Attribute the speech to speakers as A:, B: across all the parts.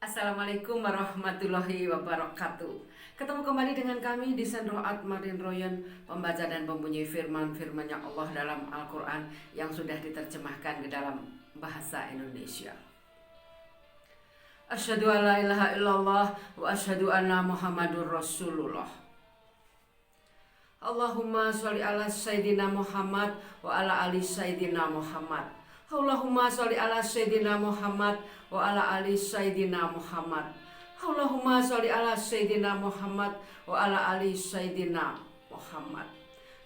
A: Assalamualaikum warahmatullahi wabarakatuh. Ketemu kembali dengan kami di Senroat Martin Royan, pembaca dan pembunyi firman-firmannya Allah dalam Al-Quran yang sudah diterjemahkan ke dalam bahasa Indonesia. Asyhadu an la ilaha illallah wa asyhadu anna Muhammadur Rasulullah. Allahumma sholli ala Sayyidina Muhammad wa ala ali Sayyidina Muhammad. Allahumma sholli ala Sayyidina Muhammad wa ala ali Sayyidina Muhammad. Allahumma sholli ala Sayyidina Muhammad wa ala ali Sayyidina Muhammad.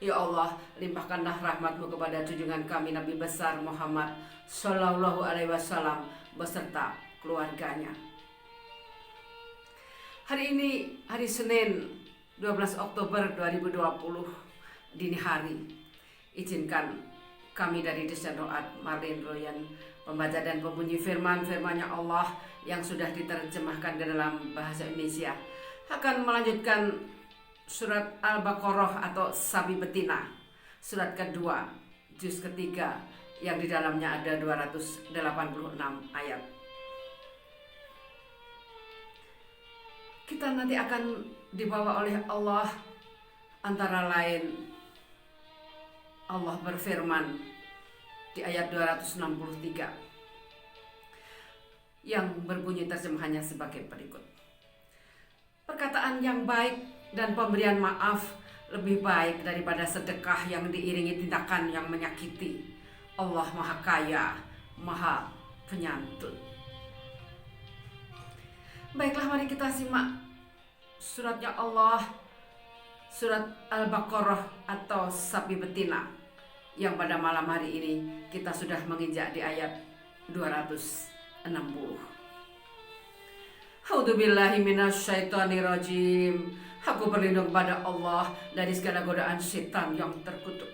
A: Ya Allah, limpahkanlah rahmat-Mu kepada junjungan kami Nabi besar Muhammad sallallahu alaihi wasallam beserta keluarganya. Hari ini hari Senin 12 Oktober 2020 dini hari. Izinkan kami dari Senroat Martin Royan, pembaca dan pembunyi firman-firmannya Allah yang sudah diterjemahkan ke dalam bahasa Indonesia, akan melanjutkan surat Al-Baqarah atau Sapi Betina, surat kedua, juz ketiga, yang di dalamnya ada 286 ayat. Kita nanti akan dibawa oleh Allah, antara lain Allah berfirman di ayat 263 yang berbunyi terjemahannya sebagai berikut. Perkataan yang baik dan pemberian maaf lebih baik daripada sedekah yang diiringi tindakan yang menyakiti. Allah Maha Kaya, Maha Penyantun. Baiklah, mari kita simak suratnya Allah, surat Al-Baqarah atau Sapi Betina, yang pada malam hari ini kita sudah menginjak di ayat 260. A'udzubillahi minasyaitonirrajim. Aku berlindung pada Allah dari segala godaan setan yang terkutuk.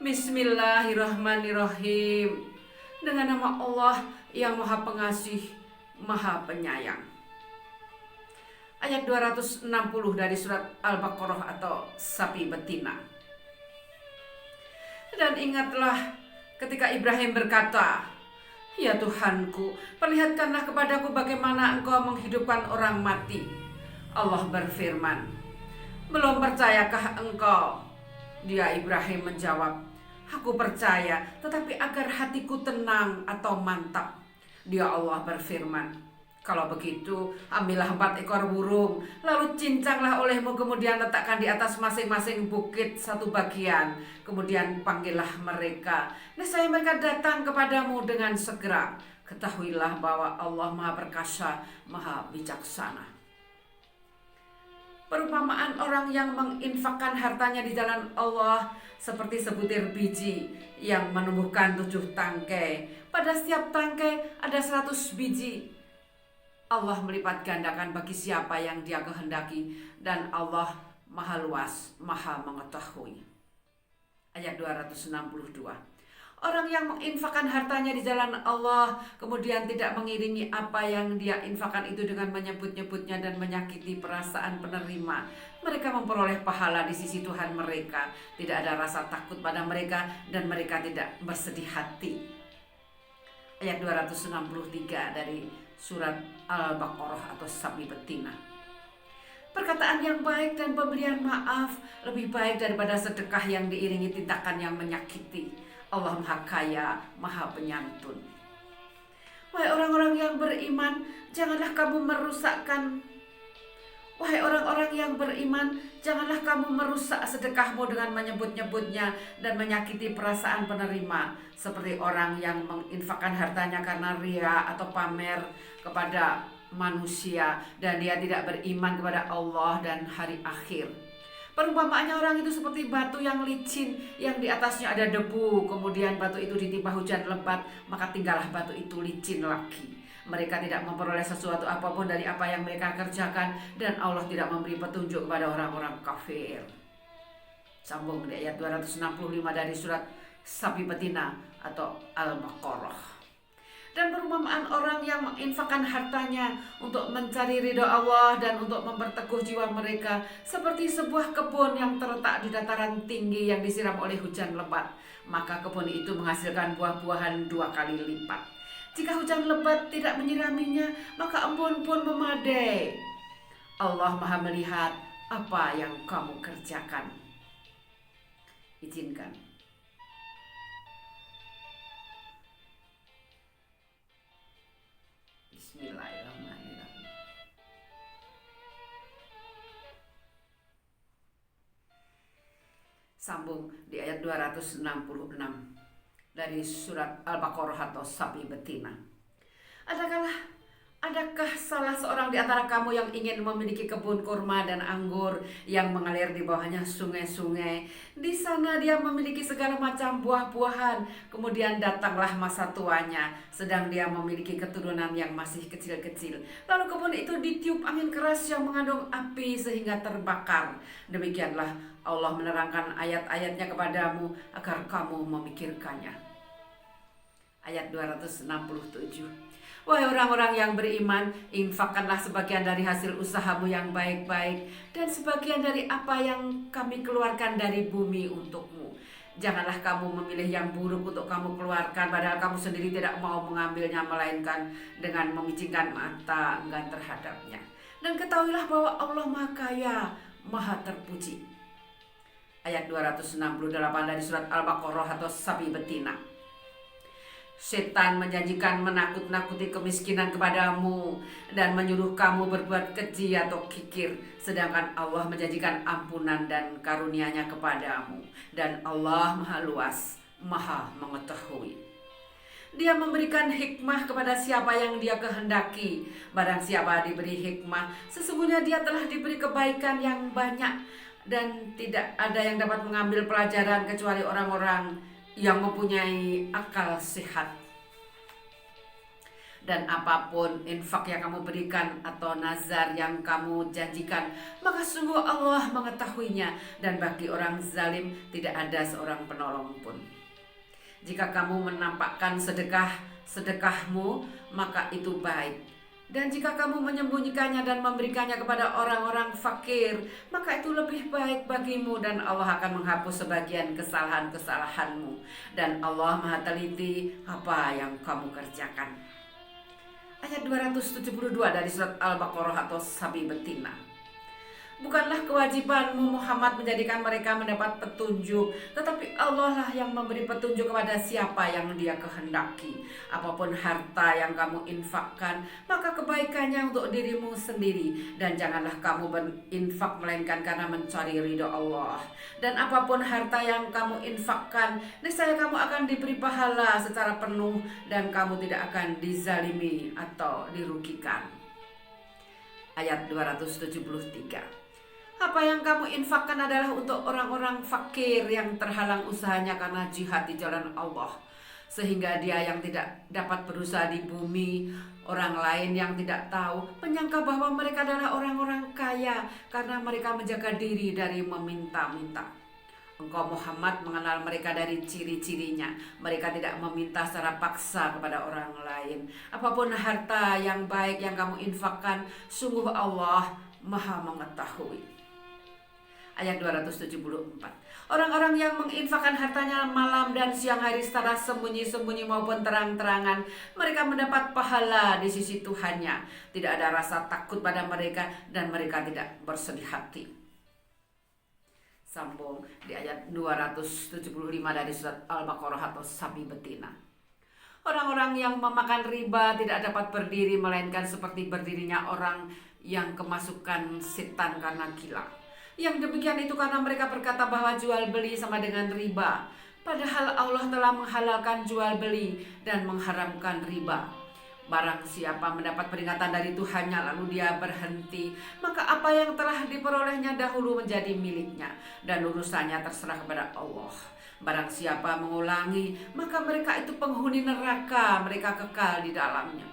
A: Bismillahirrahmanirrahim. Dengan nama Allah yang Maha Pengasih, Maha Penyayang. Ayat 260 dari surat Al-Baqarah atau Sapi Betina. Dan ingatlah ketika Ibrahim berkata, "Ya Tuhanku, perlihatkanlah kepadaku bagaimana Engkau menghidupkan orang mati." Allah berfirman, "Belum percayakah engkau?" Dia Ibrahim menjawab, "Aku percaya, tetapi agar hatiku tenang atau mantap." Dia Allah berfirman, "Kalau begitu, ambillah 4 ekor burung, lalu cincanglah olehmu, kemudian letakkan di atas masing-masing bukit satu bagian. Kemudian panggillah mereka, nescaya mereka datang kepadamu dengan segera. Ketahuilah bahwa Allah Maha Perkasa, Maha Bijaksana." Perumpamaan orang yang menginfakkan hartanya di jalan Allah seperti sebutir biji yang menumbuhkan 7 tangkai. Pada setiap tangkai ada 100 biji. Allah melipat gandakan bagi siapa yang Dia kehendaki, dan Allah Maha Luas, Maha Mengetahui. Ayat 262. Orang yang menginfakkan hartanya di jalan Allah kemudian tidak mengiringi apa yang dia infakkan itu dengan menyebut-nyebutnya dan menyakiti perasaan penerima, mereka memperoleh pahala di sisi Tuhan mereka. Tidak ada rasa takut pada mereka dan mereka tidak bersedih hati. Ayat 263 dari surat Al-Baqarah atau Sapi Betina. Perkataan yang baik dan pemberian maaf lebih baik daripada sedekah yang diiringi tindakan yang menyakiti. Allah Maha Kaya, Maha Penyantun. Wahai orang-orang yang beriman, janganlah kamu merusakkan. Wahai orang-orang yang beriman, janganlah kamu merusak sedekahmu dengan menyebut-nyebutnya dan menyakiti perasaan penerima, seperti orang yang menginfakkan hartanya karena ria atau pamer kepada manusia, dan dia tidak beriman kepada Allah dan hari akhir. Perumpamaannya orang itu seperti batu yang licin, yang di atasnya ada debu, kemudian batu itu ditimpa hujan lebat, maka tinggallah batu itu licin lagi. Mereka tidak memperoleh sesuatu apapun dari apa yang mereka kerjakan, dan Allah tidak memberi petunjuk kepada orang-orang kafir. Sambung di ayat 265 dari surat Sapi Betina atau Al-Baqarah. Dan perumpamaan orang yang menginfakkan hartanya untuk mencari ridho Allah dan untuk memperteguh jiwa mereka seperti sebuah kebun yang terletak di dataran tinggi yang disiram oleh hujan lebat. Maka kebun itu menghasilkan buah-buahan 2 kali lipat. Jika hujan lebat tidak menyiraminya, maka embun pun memadai. Allah Maha melihat apa yang kamu kerjakan. Izinkan. Bismillahirrahmanirrahim. Sambung di ayat 266 dari surat Al-Baqarah atau sapi betina. Adakah salah seorang di antara kamu yang ingin memiliki kebun kurma dan anggur yang mengalir di bawahnya sungai-sungai? Di sana dia memiliki segala macam buah-buahan. Kemudian datanglah masa tuanya, sedang dia memiliki keturunan yang masih kecil-kecil. Lalu kebun itu ditiup angin keras yang mengandung api sehingga terbakar. Demikianlah Allah menerangkan ayat-ayatnya kepadamu agar kamu memikirkannya. Ayat 267. Wahai orang-orang yang beriman, infakkanlah sebagian dari hasil usahamu yang baik-baik dan sebagian dari apa yang kami keluarkan dari bumi untukmu. Janganlah kamu memilih yang buruk untuk kamu keluarkan, padahal kamu sendiri tidak mau mengambilnya, melainkan dengan memicingkan mata enggan terhadapnya. Dan ketahuilah bahwa Allah Maha Kaya, Maha Terpuji. Ayat 268 dari surat Al-Baqarah atau sapi betina. Setan menjanjikan menakut-nakuti kemiskinan kepadamu dan menyuruh kamu berbuat keji atau kikir, sedangkan Allah menjanjikan ampunan dan karunia-Nya kepadamu, dan Allah Maha luas, Maha mengetahui. Dia memberikan hikmah kepada siapa yang Dia kehendaki. Barang siapa diberi hikmah, sesungguhnya dia telah diberi kebaikan yang banyak, dan tidak ada yang dapat mengambil pelajaran kecuali orang-orang yang mempunyai akal sehat. Dan apapun infak yang kamu berikan atau nazar yang kamu janjikan, maka sungguh Allah mengetahuinya, dan bagi orang zalim tidak ada seorang penolong pun. Jika kamu menampakkan sedekahmu, maka itu baik. Dan jika kamu menyembunyikannya dan memberikannya kepada orang-orang fakir, maka itu lebih baik bagimu, dan Allah akan menghapus sebagian kesalahan-kesalahanmu. Dan Allah Maha teliti apa yang kamu kerjakan. Ayat 272 dari surat Al-Baqarah atau sapi betina. Bukanlah kewajibanmu Muhammad menjadikan mereka mendapat petunjuk, tetapi Allah lah yang memberi petunjuk kepada siapa yang Dia kehendaki. Apapun harta yang kamu infakkan, maka kebaikannya untuk dirimu sendiri, dan janganlah kamu berinfak melainkan karena mencari ridho Allah. Dan apapun harta yang kamu infakkan, niscaya kamu akan diberi pahala secara penuh, dan kamu tidak akan dizalimi atau dirugikan. Ayat 273. Apa yang kamu infakkan adalah untuk orang-orang fakir yang terhalang usahanya karena jihad di jalan Allah, sehingga dia yang tidak dapat berusaha di bumi, orang lain yang tidak tahu menyangka bahwa mereka adalah orang-orang kaya karena mereka menjaga diri dari meminta-minta. Engkau Muhammad mengenal mereka dari ciri-cirinya. Mereka tidak meminta secara paksa kepada orang lain. Apapun harta yang baik yang kamu infakkan, sungguh Allah Maha mengetahui. Ayat 274. Orang-orang yang menginfakkan hartanya malam dan siang hari secara sembunyi-sembunyi maupun terang-terangan, mereka mendapat pahala di sisi Tuhannya. Tidak ada rasa takut pada mereka, dan mereka tidak bersedih hati. Sambung di ayat 275 dari surat Al-Baqarah atau sapi betina. Orang-orang yang memakan riba tidak dapat berdiri, melainkan seperti berdirinya orang yang kemasukan setan karena gila. Yang demikian itu karena mereka berkata bahwa jual beli sama dengan riba, padahal Allah telah menghalalkan jual beli dan mengharamkan riba. Barang siapa mendapat peringatan dari Tuhannya lalu dia berhenti, maka apa yang telah diperolehnya dahulu menjadi miliknya, dan urusannya terserah kepada Allah. Barang siapa mengulangi, maka mereka itu penghuni neraka, mereka kekal di dalamnya.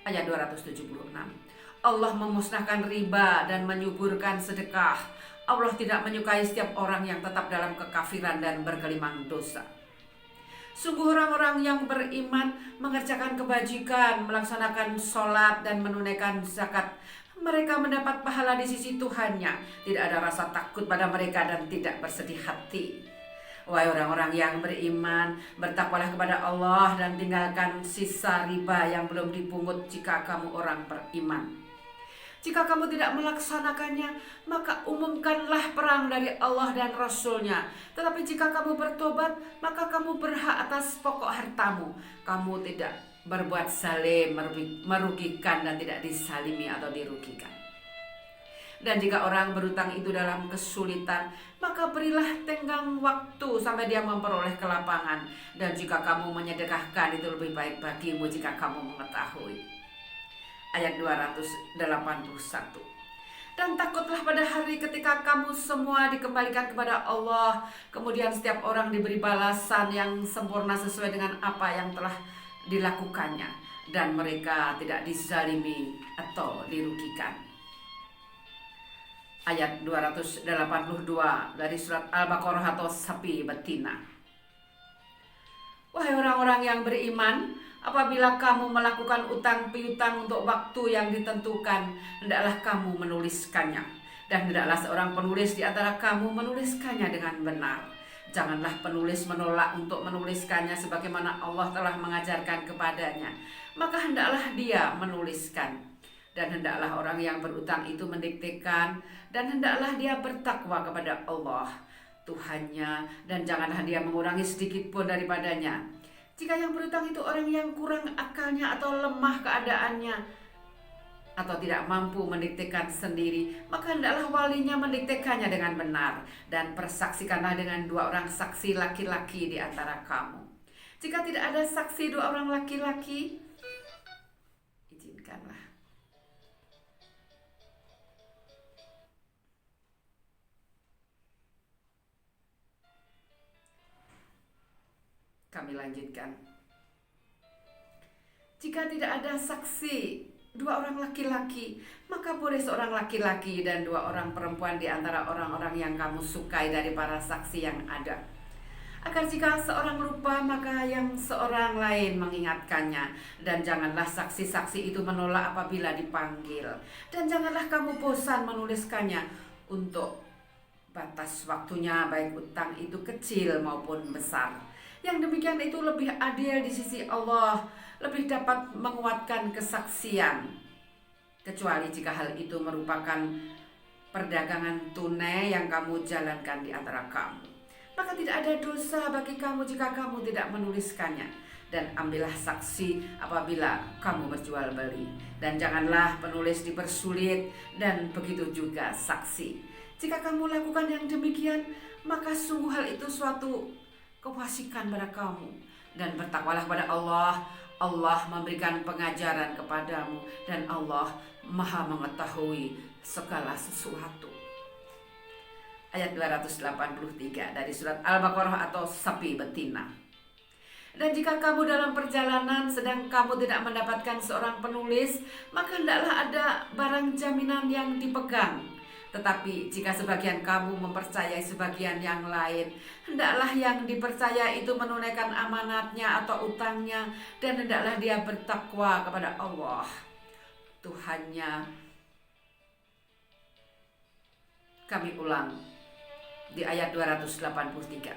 A: Ayat 276. Allah memusnahkan riba dan menyuburkan sedekah. Allah tidak menyukai setiap orang yang tetap dalam kekafiran dan bergelimang dosa. Sungguh orang-orang yang beriman mengerjakan kebajikan, melaksanakan sholat dan menunaikan zakat, mereka mendapat pahala di sisi Tuhannya. Tidak ada rasa takut pada mereka dan tidak bersedih hati. Wahai orang-orang yang beriman, bertakwalah kepada Allah dan tinggalkan sisa riba yang belum dipungut jika kamu orang beriman. Jika kamu tidak melaksanakannya, maka umumkanlah perang dari Allah dan Rasul-Nya. Tetapi jika kamu bertobat, maka kamu berhak atas pokok hartamu. Kamu tidak berbuat zalim, merugikan dan tidak disalimi atau dirugikan. Dan jika orang berutang itu dalam kesulitan, maka berilah tenggang waktu sampai dia memperoleh kelapangan. Dan jika kamu menyedekahkan, itu lebih baik bagimu jika kamu mengetahui. Ayat 281. Dan takutlah pada hari ketika kamu semua dikembalikan kepada Allah, kemudian setiap orang diberi balasan yang sempurna sesuai dengan apa yang telah dilakukannya, dan mereka tidak dizalimi atau dirugikan. Ayat 282 dari surat Al-Baqarah atau sapi betina. Wahai orang-orang yang beriman, apabila kamu melakukan utang piutang untuk waktu yang ditentukan, hendaklah kamu menuliskannya. Dan hendaklah seorang penulis di antara kamu menuliskannya dengan benar. Janganlah penulis menolak untuk menuliskannya sebagaimana Allah telah mengajarkan kepadanya. Maka hendaklah dia menuliskan. Dan hendaklah orang yang berutang itu mendiktekan, dan hendaklah dia bertakwa kepada Allah Tuhannya, dan janganlah dia mengurangi sedikit pun daripadanya. Jika yang berutang itu orang yang kurang akalnya atau lemah keadaannya, atau tidak mampu mendiktekan sendiri, maka hendaklah walinya mendiktekannya dengan benar, dan persaksikanlah dengan 2 orang saksi laki-laki di antara kamu. Jika tidak ada saksi 2 orang laki-laki, izinkanlah. Kami lanjutkan. Jika tidak ada saksi 2 orang laki-laki, maka boleh seorang laki-laki dan 2 orang perempuan di antara orang-orang yang kamu sukai dari para saksi yang ada. Agar jika seorang lupa, maka yang seorang lain mengingatkannya. Dan janganlah saksi-saksi itu menolak apabila dipanggil. Dan janganlah kamu bosan menuliskannya untuk batas waktunya, baik utang itu kecil maupun besar. Yang demikian itu lebih adil di sisi Allah, lebih dapat menguatkan kesaksian. Kecuali jika hal itu merupakan perdagangan tunai yang kamu jalankan di antara kamu. Maka tidak ada dosa bagi kamu jika kamu tidak menuliskannya. Dan ambillah saksi apabila kamu berjual beli. Dan janganlah penulis dipersulit, dan begitu juga saksi. Jika kamu lakukan yang demikian, maka sungguh hal itu suatu kefasikan pada kamu. Dan bertakwalah kepada Allah. Allah memberikan pengajaran kepadamu, dan Allah Maha mengetahui segala sesuatu. Ayat 283 dari surat Al-Baqarah atau sapi betina. Dan jika kamu dalam perjalanan sedang kamu tidak mendapatkan seorang penulis, maka hendaklah ada barang jaminan yang dipegang. Tetapi jika sebagian kamu mempercayai sebagian yang lain, hendaklah yang dipercaya itu menunaikan amanatnya atau utangnya, dan hendaklah dia bertakwa kepada Allah Tuhannya. Kami ulang di ayat 283.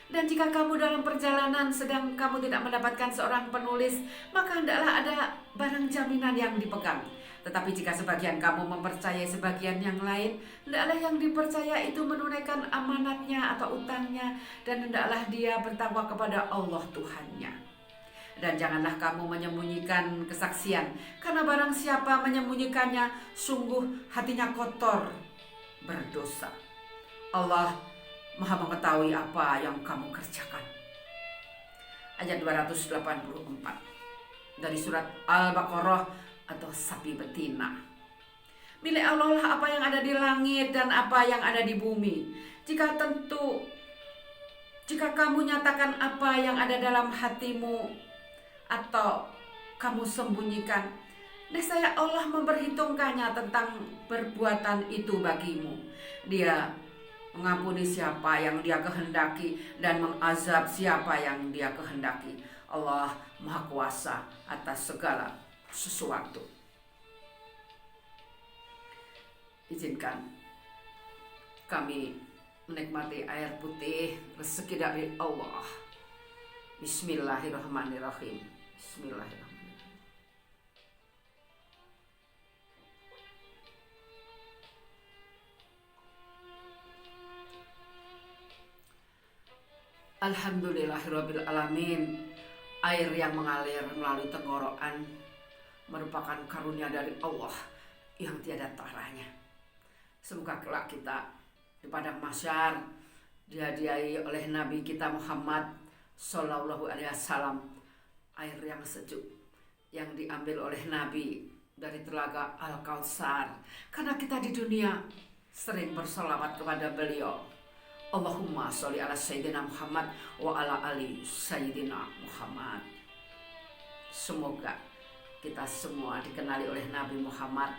A: Dan jika kamu dalam perjalanan sedang kamu tidak mendapatkan seorang penulis, maka hendaklah ada barang jaminan yang dipegang. Tetapi jika sebagian kamu mempercayai sebagian yang lain, hendaklah yang dipercaya itu menunaikan amanatnya atau utangnya, dan hendaklah dia bertakwa kepada Allah Tuhannya. Dan janganlah kamu menyembunyikan kesaksian, karena barang siapa menyembunyikannya, sungguh hatinya kotor, berdosa. Allah Maha mengetahui apa yang kamu kerjakan. Ayat 284 dari surat Al-Baqarah atau sapi betina. Milik Allah lah apa yang ada di langit dan apa yang ada di bumi. Jika kamu nyatakan apa yang ada dalam hatimu atau kamu sembunyikan, niscaya Allah memperhitungkannya tentang perbuatan itu bagimu. Dia mengampuni siapa yang dia kehendaki dan mengazab siapa yang dia kehendaki. Allah Maha Kuasa atas segala sesuatu. Izinkan kami menikmati air putih, rezeki dari Allah. Bismillahirrahmanirrahim. Bismillahirrahmanirrahim. Alhamdulillahirabbil alamin. Air yang mengalir melalui tenggorokan merupakan karunia dari Allah yang tiada taranya. Semoga kelak kita di padang mahsyar dihadiahi oleh Nabi kita Muhammad Sallallahu Alaihi Wasallam air yang sejuk yang diambil oleh Nabi dari telaga Al-Kautsar. Karena kita di dunia sering bersolawat kepada beliau. Allahumma sholli ala Sayyidina Muhammad wa ala ali Sayyidina Muhammad. Semoga kita semua dikenali oleh Nabi Muhammad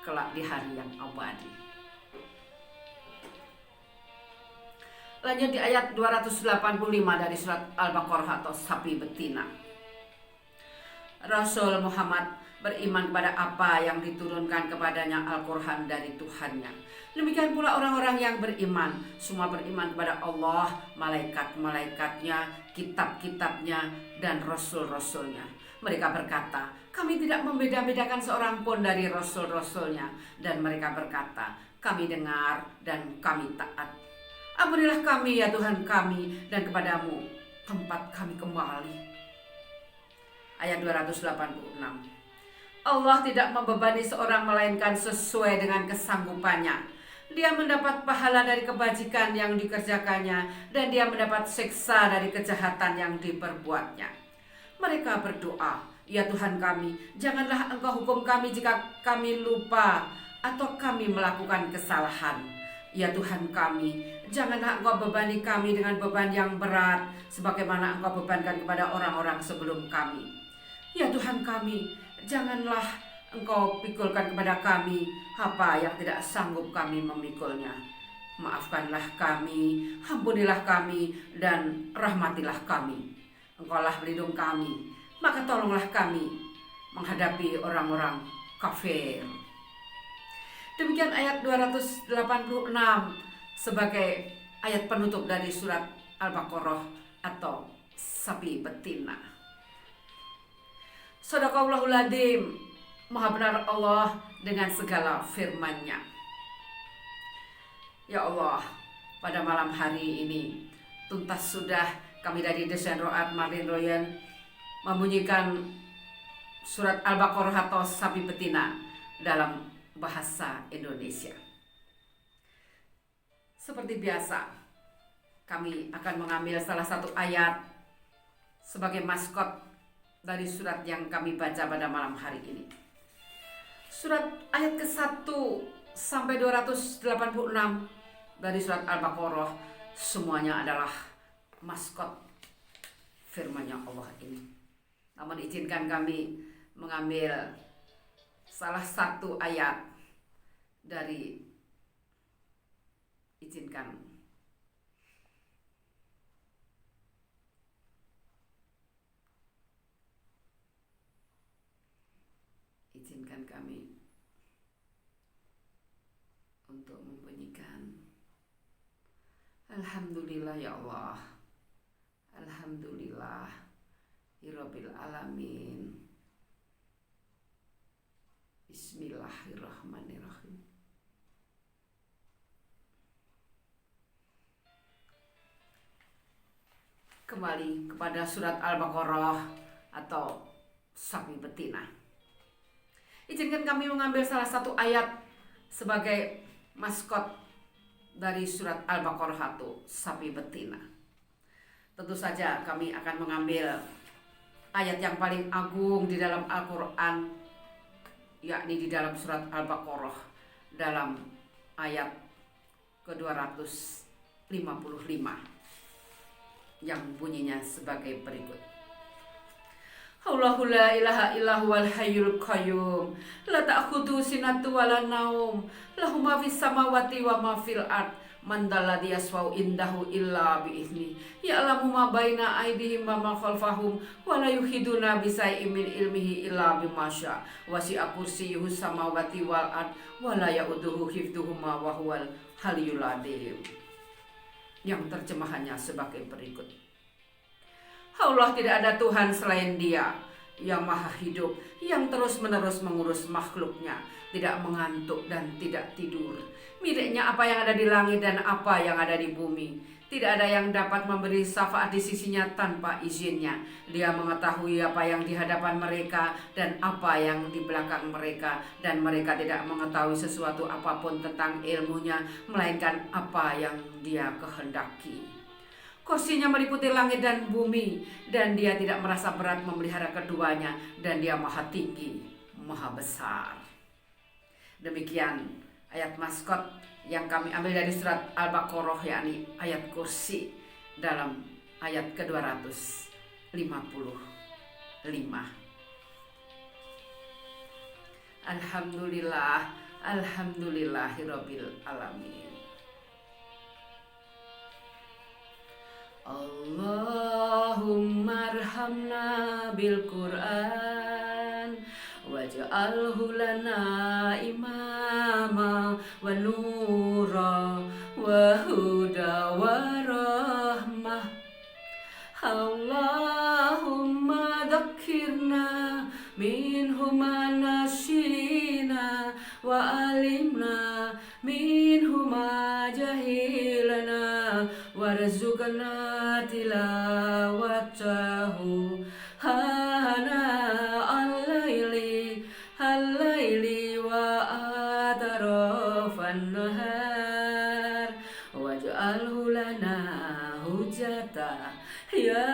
A: kelak di hari yang abadi. Lanjut di ayat 285 dari surat Al-Baqarah atau sapi betina. Rasul Muhammad beriman kepada apa yang diturunkan kepadanya Al-Quran dari Tuhannya. Demikian pula orang-orang yang beriman, semua beriman kepada Allah, malaikat-malaikatnya, kitab-kitabnya, dan rasul-rasulnya. Mereka berkata, kami tidak membeda-bedakan seorang pun dari rasul-rasulnya. Dan mereka berkata, kami dengar dan kami taat. Ampunilah kami ya Tuhan kami, dan kepadamu tempat kami kembali. Ayat 286. Allah tidak membebani seorang melainkan sesuai dengan kesanggupannya. Dia mendapat pahala dari kebajikan yang dikerjakannya, dan dia mendapat siksa dari kejahatan yang diperbuatnya. Mereka berdoa, ya Tuhan kami, janganlah Engkau hukum kami jika kami lupa atau kami melakukan kesalahan. Ya Tuhan kami, janganlah Engkau bebani kami dengan beban yang berat, sebagaimana Engkau bebankan kepada orang-orang sebelum kami. Ya Tuhan kami, janganlah Engkau pikulkan kepada kami apa yang tidak sanggup kami memikulnya. Maafkanlah kami, ampunilah kami, dan rahmatilah kami. Engkaulah pelindung kami, maka tolonglah kami menghadapi orang-orang kafir. Demikian ayat 286 sebagai ayat penutup dari surat Al-Baqarah atau sapi betina. Shadaqallahul adzim. Maha benar Allah dengan segala firman-Nya. Ya Allah, pada malam hari ini tuntas sudah kami dari Desain Ro'at Martin Royan membunyikan surat Al-Baqarah atau sapi betina dalam bahasa Indonesia. Seperti biasa, kami akan mengambil salah satu ayat sebagai maskot dari surat yang kami baca pada malam hari ini. Surat ayat ke-1 sampai 286 dari surat Al-Baqarah semuanya adalah maskot firman-Nya Allah ini. Namun izinkan kami mengambil salah satu ayat dari izinkan kami untuk membunyikan Alhamdulillah ya Allah, Alhamdulillah Rabbil alamin. Bismillahirrahmanirrahim. Kembali kepada surat Al-Baqarah atau sapi betina. Izinkan kami mengambil salah satu ayat sebagai maskot dari surat Al-Baqarah atau sapi betina. Tentu saja kami akan mengambil ayat yang paling agung di dalam Al-Quran, yakni di dalam surat Al-Baqarah dalam ayat ke-255 yang bunyinya sebagai berikut. Allahu la ilaha illa huwal hayyul qayyum la ta'khudhu sinatun wa la naum lahu ma fis samawati wa ma fil ard man dalladzi yasfa'u indahu illa bi izni ya'lamu ma baina aydihim wa ma khalfahum wa la yuhiduna bi shay'in min ilmihi illa bima syaa wasi'a kursiyyuhus samawati wal ard wa la ya'uduhu hifdhuhuma wa huwal aliyyul adzim. yang terjemahannya sebagai berikut. Allah tidak ada Tuhan selain Dia yang maha hidup, yang terus-menerus mengurus makhluknya, tidak mengantuk dan tidak tidur. Miliknya apa yang ada di langit dan apa yang ada di bumi. Tidak ada yang dapat memberi syafaat di sisinya tanpa izinnya. Dia mengetahui apa yang di hadapan mereka dan apa yang di belakang mereka. Dan mereka tidak mengetahui sesuatu apapun tentang ilmunya, melainkan apa yang Dia kehendaki. Kursinya meliputi langit dan bumi, dan Dia tidak merasa berat memelihara keduanya, dan Dia maha tinggi, maha besar. Demikian ayat maskot yang kami ambil dari surat Al-Baqarah, yakni ayat kursi dalam ayat ke-255. Alhamdulillah, alhamdulillahirabbil alamin. Allahumma arhamna bil Qur'an waj'alhu lana imama wa nura wa huda wa rahmah. Allahumma dhakkirna minhu ma nasina wa alimna minhu ma jahilana warzuqna tilawatahu hana al-laili wa atarafan nahar waj'alhu lana hujjata ya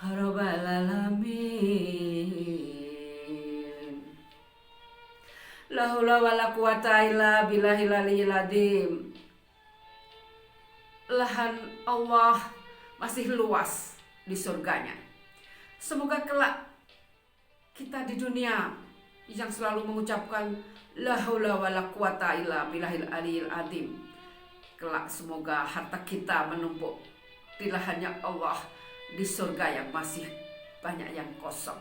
A: rabbal alamin. La haula wala quwata illa billahil aliyyil azim. Lahan Allah masih luas di surganya. Semoga kelak kita di dunia yang selalu mengucapkan la haula wala quwata illa billahil aliyyil azim, kelak semoga harta kita menumpuk di lahannya Allah di surga yang masih banyak yang kosong.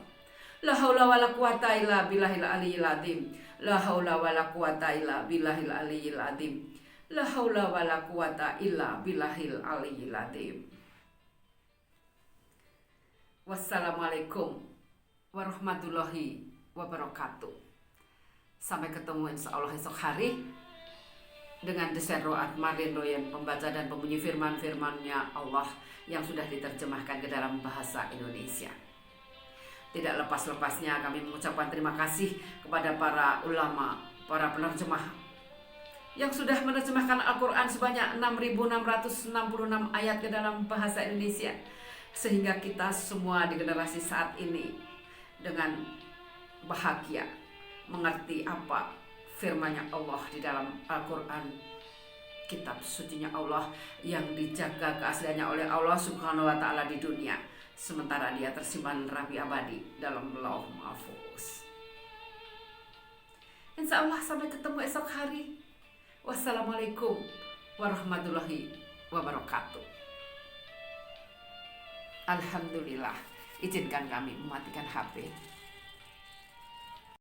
A: La haula wala quwata illa billahil aliyyil azim. La haula wala quwata illa billahil aliyyil azim. La haula wala quwata illa billahil aliyyil azim. Wassalamualaikum warahmatullahi wabarakatuh. Sampai ketemu insyaallah esok hari dengan desain Ro'at Marlin Doyen, pembaca dan pembunyi firman-firmannya Allah yang sudah diterjemahkan ke dalam bahasa Indonesia. Tidak lepas-lepasnya kami mengucapkan terima kasih kepada para ulama, para penerjemah yang sudah menerjemahkan Al-Quran sebanyak 6.666 ayat ke dalam bahasa Indonesia, sehingga kita semua di generasi saat ini dengan bahagia mengerti apa firman-Nya Allah di dalam Al-Quran, kitab sucinya Allah yang dijaga keasliannya oleh Allah Subhanahu wa Ta'ala di dunia, sementara dia tersimpan rapi abadi dalam Lauh Mahfuz. Insya Allah sampai ketemu esok hari. Wassalamualaikum warahmatullahi wabarakatuh. Alhamdulillah, izinkan kami mematikan HP.